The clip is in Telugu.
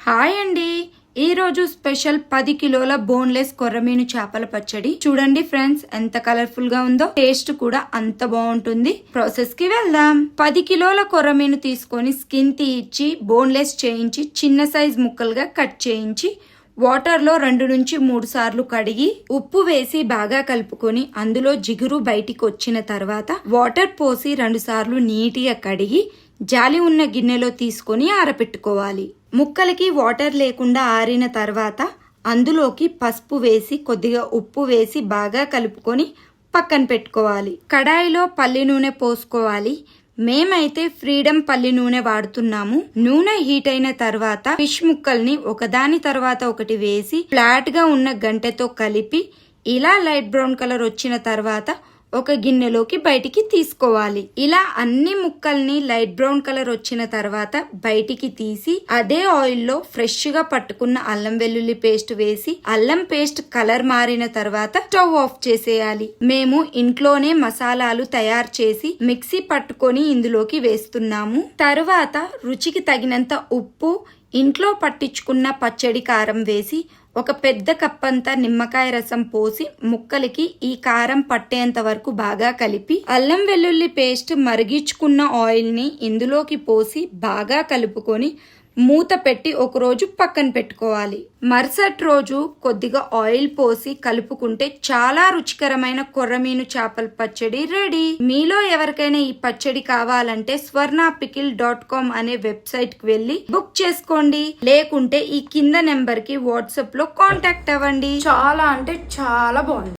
హాయ్ అండి, ఈ రోజు స్పెషల్ 10 కిలోల బోన్లెస్ కొర్రమీను చేపల పచ్చడి. చూడండి ఫ్రెండ్స్, ఎంత కలర్ఫుల్ గా ఉందో, టేస్ట్ కూడా అంత బాగుంటుంది. ప్రాసెస్ కి వెళ్దాం. 10 కిలోల కొర్రమీను తీసుకొని స్కిన్ తీయించి బోన్లెస్ చేయించి చిన్న సైజ్ ముక్కలుగా కట్ చేయించి వాటర్ లో 2 నుంచి 3 సార్లు కడిగి ఉప్పు వేసి బాగా కలుపుకొని అందులో జిగురు బయటికి వచ్చిన తర్వాత వాటర్ పోసి 2 సార్లు నీటిగా కడిగి జాలి ఉన్న గిన్నెలో తీసుకొని ఆరబెట్టుకోవాలి. ముక్కలకి వాటర్ లేకుండా ఆరిన తర్వాత అందులోకి పసుపు వేసి కొద్దిగా ఉప్పు వేసి బాగా కలుపుకొని పక్కన పెట్టుకోవాలి. కడాయిలో పల్లి నూనె పోసుకోవాలి. మేమైతే ఫ్రీడమ్ పల్లి నూనె వాడుతున్నాము. నూనె హీట్ అయిన తర్వాత ఫిష్ ముక్కల్ని ఒకదాని తర్వాత ఒకటి వేసి ఫ్లాట్ గా ఉన్న గంటెతో కలిపి ఇలా లైట్ బ్రౌన్ కలర్ వచ్చిన తర్వాత ఒక గిన్నెలోకి బయటికి తీసుకోవాలి. ఇలా అన్ని ముక్కల్ని లైట్ బ్రౌన్ కలర్ వచ్చిన తర్వాత బయటికి తీసి అదే ఆయిల్ లో ఫ్రెష్ గా పట్టుకున్న అల్లం వెల్లుల్లి పేస్ట్ వేసి అల్లం పేస్ట్ కలర్ మారిన తర్వాత స్టవ్ ఆఫ్ చేసేయాలి. మేము ఇంట్లోనే మసాలాలు తయారు చేసి మిక్సీ పట్టుకొని ఇందులోకి వేస్తున్నాము. తరువాత రుచికి తగినంత ఉప్పు, ఇంట్లో పట్టించుకున్న పచ్చడి కారం వేసి ఒక పెద్ద కప్పంతా నిమ్మకాయ రసం పోసి ముక్కలకి ఈ కారం పట్టేంత వరకు బాగా కలిపి అల్లం వెల్లుల్లి పేస్ట్ మరిగించుకున్న ఆయిల్ ని ఇందులోకి పోసి బాగా కలుపుకొని మూత పెట్టి ఒక రోజు పక్కన పెట్టుకోవాలి. మరుసటి రోజు కొద్దిగా ఆయిల్ పోసి కలుపుకుంటే చాలా రుచికరమైన కొర్రమీను చేపల పచ్చడి రెడీ. మీలో ఎవరికైనా ఈ పచ్చడి కావాలంటే swarnapickle.com అనే వెబ్సైట్ కి వెళ్లి బుక్ చేసుకోండి. లేకుంటే ఈ కింద నెంబర్ కి వాట్సాప్ లో కాంటాక్ట్ అవ్వండి. చాలా అంటే చాలా బాగుంది.